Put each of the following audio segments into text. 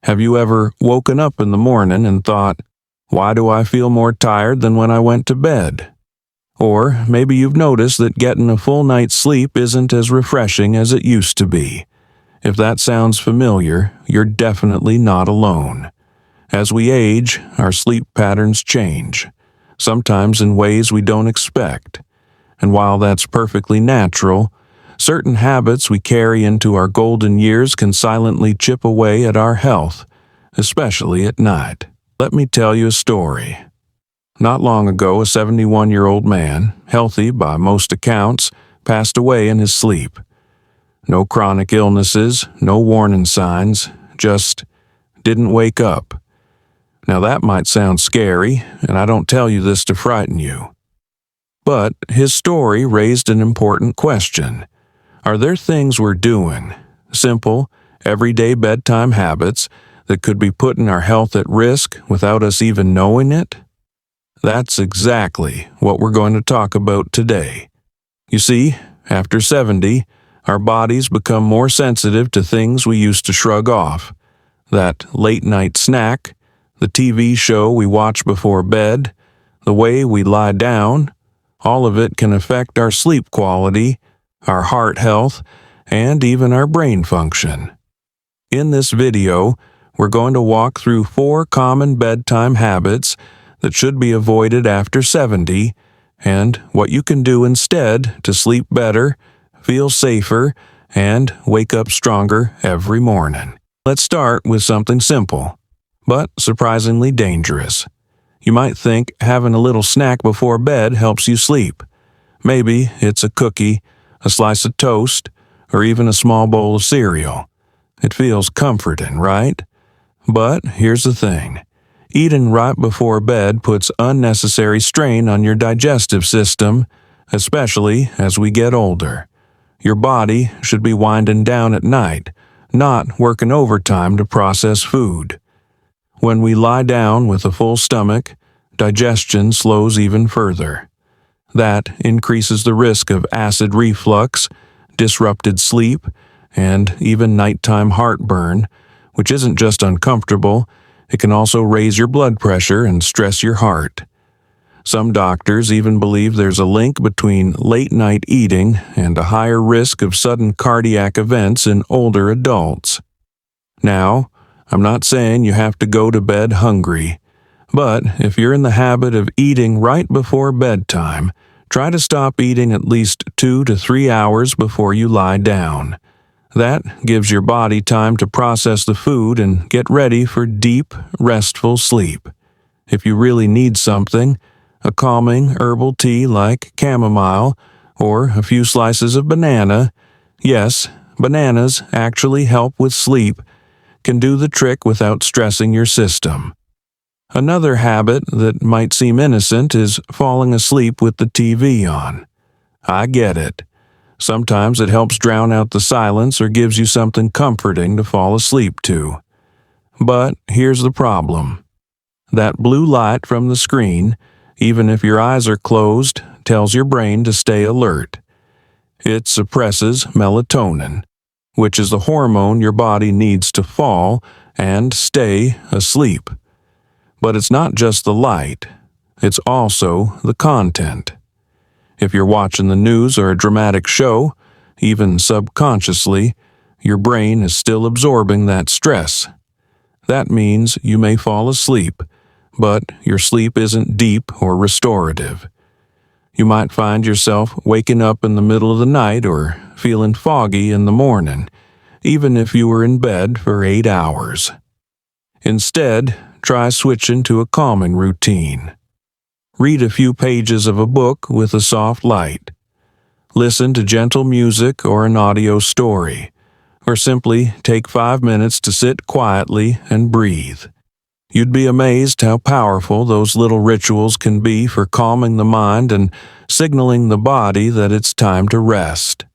Have you ever woken up in the morning and thought, why do I feel more tired than when I went to bed? Or maybe you've noticed that getting a full night's sleep isn't as refreshing as it used to be. If that sounds familiar, you're definitely not alone. As we age, our sleep patterns change, sometimes in ways we don't expect. And while that's perfectly natural, certain habits we carry into our golden years can silently chip away at our health, especially at night. Let me tell you a story. Not long ago, a 71-year-old man, healthy by most accounts, passed away in his sleep. No chronic illnesses, no warning signs, just didn't wake up. Now that might sound scary, and I don't tell you this to frighten you. But his story raised an important question. Are there things we're doing, simple, everyday bedtime habits, that could be putting our health at risk without us even knowing it? That's exactly what we're going to talk about today. You see, after 70, our bodies become more sensitive to things we used to shrug off. That late-night snack, the TV show we watch before bed, the way we lie down, all of it can affect our sleep quality, our heart health, and even our brain function. In this video, we're going to walk through 4 common bedtime habits that should be avoided after 70, and what you can do instead to sleep better, feel safer, and wake up stronger every morning. Let's start with something simple, but surprisingly dangerous. You might think having a little snack before bed helps you sleep. Maybe it's a cookie, a slice of toast, or even a small bowl of cereal. It feels comforting, right? But here's the thing. Eating right before bed puts unnecessary strain on your digestive system, especially as we get older. Your body should be winding down at night, not working overtime to process food. When we lie down with a full stomach, digestion slows even further. That increases the risk of acid reflux, disrupted sleep, and even nighttime heartburn, which isn't just uncomfortable, it can also raise your blood pressure and stress your heart. Some doctors even believe there's a link between late-night eating and a higher risk of sudden cardiac events in older adults. Now, I'm not saying you have to go to bed hungry, but if you're in the habit of eating right before bedtime, try to stop eating at least 2 to 3 hours before you lie down. That gives your body time to process the food and get ready for deep, restful sleep. If you really need something, a calming herbal tea like chamomile, or a few slices of banana, yes, bananas actually help with sleep, can do the trick without stressing your system. Another habit that might seem innocent is falling asleep with the TV on. I get it. Sometimes it helps drown out the silence or gives you something comforting to fall asleep to. But here's the problem. That blue light from the screen, even if your eyes are closed, tells your brain to stay alert. It suppresses melatonin, which is the hormone your body needs to fall and stay asleep. But it's not just the light, it's also the content. If you're watching the news or a dramatic show, even subconsciously, your brain is still absorbing that stress. That means you may fall asleep, but your sleep isn't deep or restorative. You might find yourself waking up in the middle of the night or feeling foggy in the morning, even if you were in bed for 8 hours. Instead, try switching to a calming routine. Read a few pages of a book with a soft light. Listen to gentle music or an audio story, or simply take 5 minutes to sit quietly and breathe. You'd be amazed how powerful those little rituals can be for calming the mind and signaling the body that it's time to rest.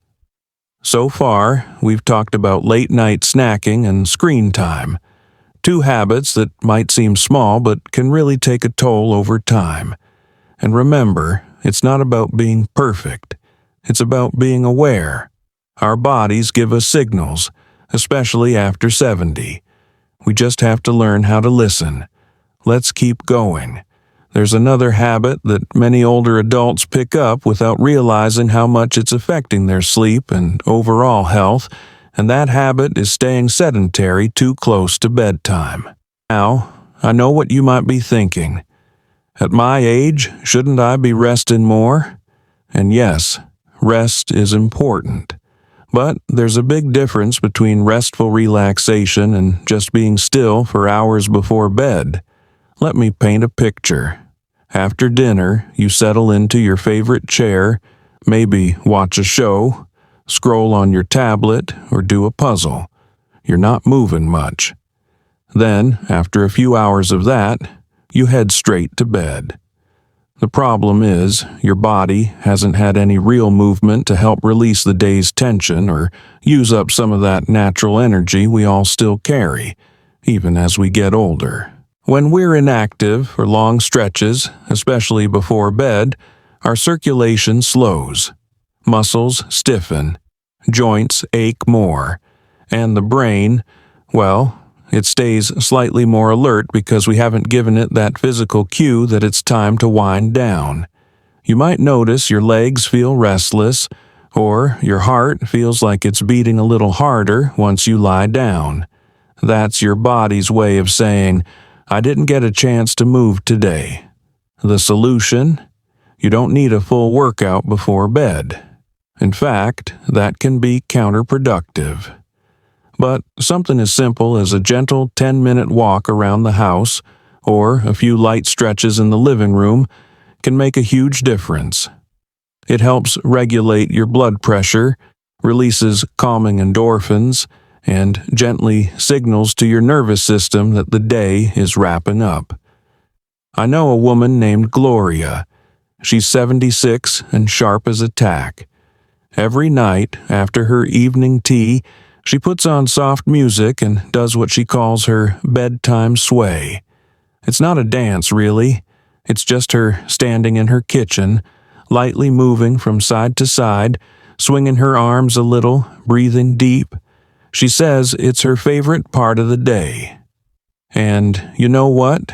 So far, we've talked about late-night snacking and screen time, 2 habits that might seem small but can really take a toll over time. And remember, it's not about being perfect. It's about being aware. Our bodies give us signals, especially after 70. We just have to learn how to listen. Let's keep going. There's another habit that many older adults pick up without realizing how much it's affecting their sleep and overall health, and that habit is staying sedentary too close to bedtime. Now, I know what you might be thinking. At my age, shouldn't I be resting more? And yes, rest is important. But there's a big difference between restful relaxation and just being still for hours before bed. Let me paint a picture. After dinner, you settle into your favorite chair, maybe watch a show, scroll on your tablet, or do a puzzle. You're not moving much. Then, after a few hours of that, you head straight to bed. The problem is, your body hasn't had any real movement to help release the day's tension or use up some of that natural energy we all still carry, even as we get older. When we're inactive for long stretches, especially before bed, our circulation slows. Muscles stiffen, joints ache more, and the brain, well, it stays slightly more alert because we haven't given it that physical cue that it's time to wind down. You might notice your legs feel restless, or your heart feels like it's beating a little harder once you lie down. That's your body's way of saying, I didn't get a chance to move today. The solution? You don't need a full workout before bed. In fact, that can be counterproductive. But something as simple as a gentle 10-minute walk around the house or a few light stretches in the living room can make a huge difference. It helps regulate your blood pressure, releases calming endorphins, and gently signals to your nervous system that the day is wrapping up. I know a woman named Gloria. She's 76 and sharp as a tack. Every night, after her evening tea, she puts on soft music and does what she calls her bedtime sway. It's not a dance, really. It's just her standing in her kitchen, lightly moving from side to side, swinging her arms a little, breathing deep. She says it's her favorite part of the day. And you know what?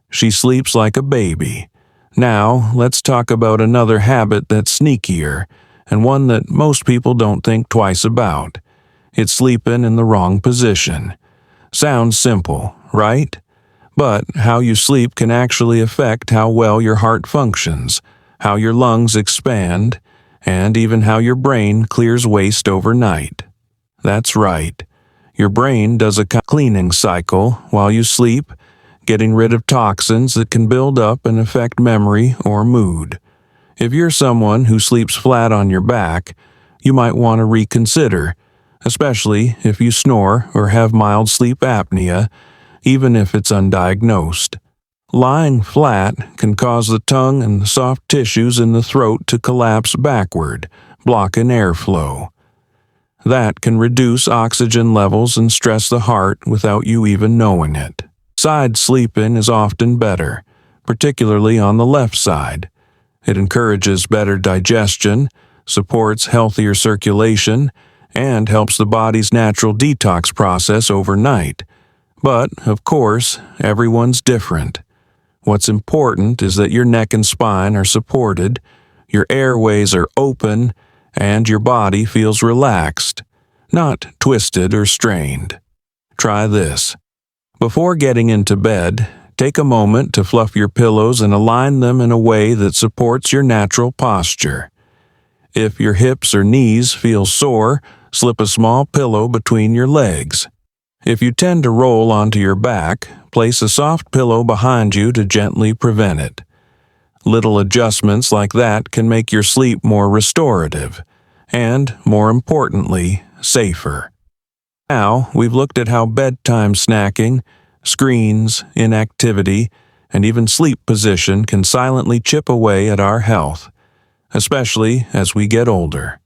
She sleeps like a baby. Now, let's talk about another habit that's sneakier, and one that most people don't think twice about. It's sleeping in the wrong position. Sounds simple, right? But how you sleep can actually affect how well your heart functions, how your lungs expand, and even how your brain clears waste overnight. That's right. Your brain does a cleaning cycle while you sleep, getting rid of toxins that can build up and affect memory or mood. If you're someone who sleeps flat on your back, you might want to reconsider, especially if you snore or have mild sleep apnea, even if it's undiagnosed. Lying flat can cause the tongue and the soft tissues in the throat to collapse backward, blocking airflow. That can reduce oxygen levels and stress the heart without you even knowing it. Side sleeping is often better, particularly on the left side. It encourages better digestion, supports healthier circulation, and helps the body's natural detox process overnight. But, of course, everyone's different. What's important is that your neck and spine are supported, your airways are open, and your body feels relaxed, not twisted or strained. Try this. Before getting into bed, take a moment to fluff your pillows and align them in a way that supports your natural posture. If your hips or knees feel sore, slip a small pillow between your legs. If you tend to roll onto your back, place a soft pillow behind you to gently prevent it. Little adjustments like that can make your sleep more restorative and, more importantly, safer. Now, we've looked at how bedtime snacking, screens, inactivity, and even sleep position can silently chip away at our health, especially as we get older.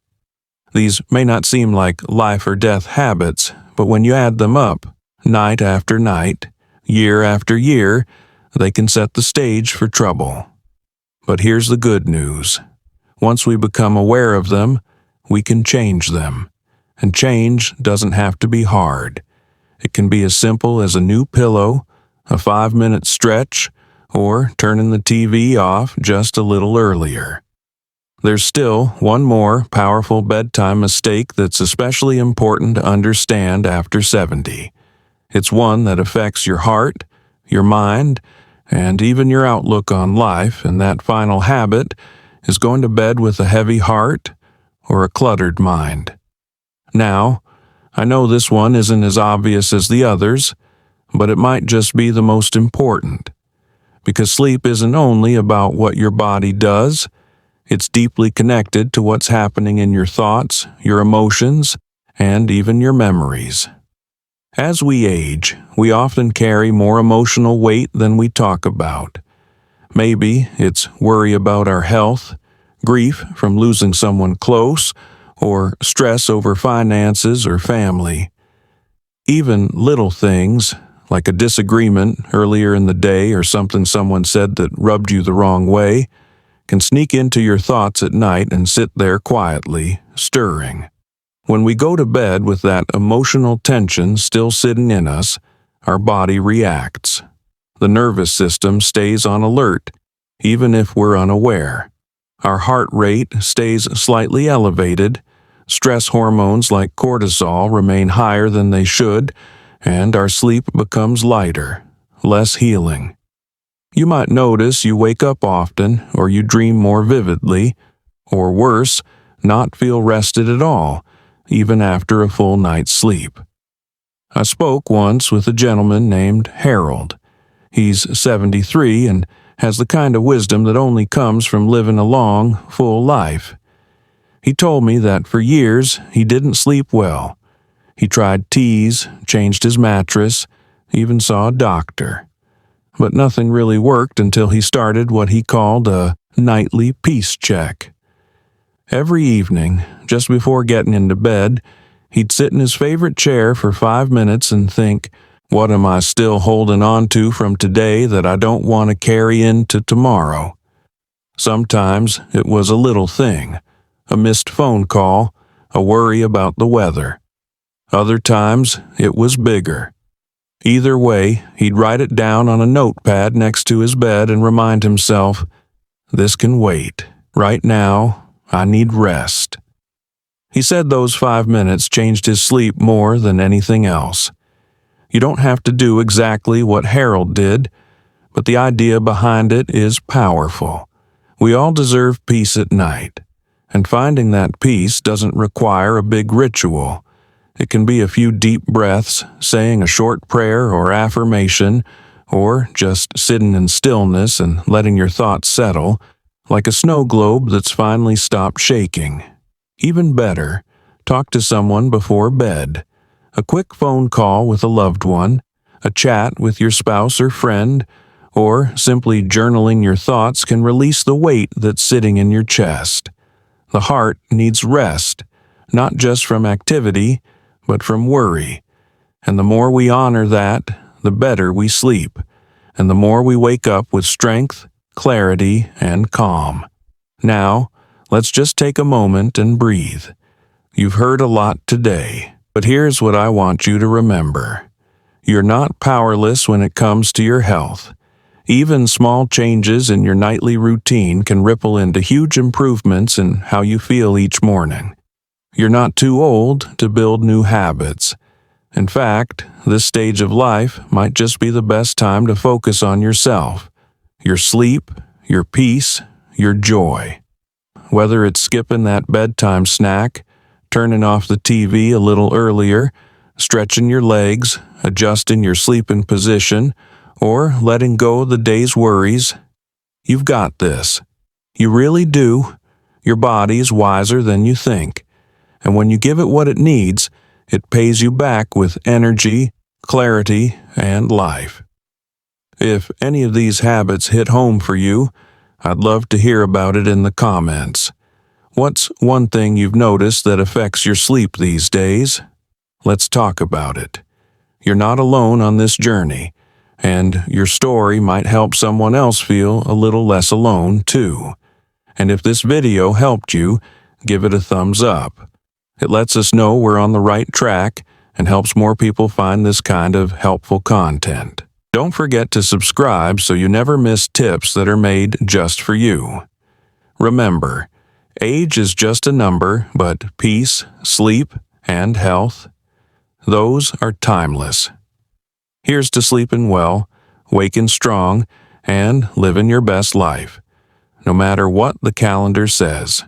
These may not seem like life or death habits, but when you add them up, night after night, year after year, they can set the stage for trouble. But here's the good news. Once we become aware of them, we can change them. And change doesn't have to be hard. It can be as simple as a new pillow, a 5-minute stretch, or turning the TV off just a little earlier. There's still one more powerful bedtime mistake that's especially important to understand after 70. It's one that affects your heart, your mind, and even your outlook on life, and that final habit is going to bed with a heavy heart or a cluttered mind. Now, I know this one isn't as obvious as the others, but it might just be the most important. Because sleep isn't only about what your body does, it's deeply connected to what's happening in your thoughts, your emotions, and even your memories. As we age, we often carry more emotional weight than we talk about. Maybe it's worry about our health, grief from losing someone close, or stress over finances or family. Even little things, like a disagreement earlier in the day or something someone said that rubbed you the wrong way, can sneak into your thoughts at night and sit there quietly, stirring. When we go to bed with that emotional tension still sitting in us, our body reacts. The nervous system stays on alert, even if we're unaware. Our heart rate stays slightly elevated, stress hormones like cortisol remain higher than they should, and our sleep becomes lighter, less healing. You might notice you wake up often, or you dream more vividly, or worse, not feel rested at all, even after a full night's sleep. I spoke once with a gentleman named Harold. He's 73 and has the kind of wisdom that only comes from living a long, full life. He told me that for years he didn't sleep well. He tried teas, changed his mattress, even saw a doctor. But nothing really worked until he started what he called a nightly peace check. Every evening, just before getting into bed, he'd sit in his favorite chair for 5 minutes and think, what am I still holding on to from today that I don't want to carry into tomorrow? Sometimes it was a little thing, a missed phone call, a worry about the weather. Other times it was bigger. Either way, he'd write it down on a notepad next to his bed and remind himself, this can wait. Right now, I need rest. He said those 5 minutes changed his sleep more than anything else. You don't have to do exactly what Harold did, but the idea behind it is powerful. We all deserve peace at night, and finding that peace doesn't require a big ritual. It can be a few deep breaths, saying a short prayer or affirmation, or just sitting in stillness and letting your thoughts settle, like a snow globe that's finally stopped shaking. Even better, talk to someone before bed. A quick phone call with a loved one, a chat with your spouse or friend, or simply journaling your thoughts can release the weight that's sitting in your chest. The heart needs rest, not just from activity, but from worry. And the more we honor that, the better we sleep, and the more we wake up with strength, clarity, and calm. Now, let's just take a moment and breathe. You've heard a lot today, but here's what I want you to remember. You're not powerless when it comes to your health. Even small changes in your nightly routine can ripple into huge improvements in how you feel each morning. You're not too old to build new habits. In fact, this stage of life might just be the best time to focus on yourself, your sleep, your peace, your joy. Whether it's skipping that bedtime snack, turning off the TV a little earlier, stretching your legs, adjusting your sleeping position, or letting go of the day's worries, you've got this. You really do. Your body's wiser than you think. And when you give it what it needs, it pays you back with energy, clarity, and life. If any of these habits hit home for you, I'd love to hear about it in the comments. What's one thing you've noticed that affects your sleep these days? Let's talk about it. You're not alone on this journey, and your story might help someone else feel a little less alone, too. And if this video helped you, give it a thumbs up. It lets us know we're on the right track, and helps more people find this kind of helpful content. Don't forget to subscribe so you never miss tips that are made just for you. Remember, age is just a number, but peace, sleep, and health, those are timeless. Here's to sleeping well, waking strong, and living your best life, no matter what the calendar says.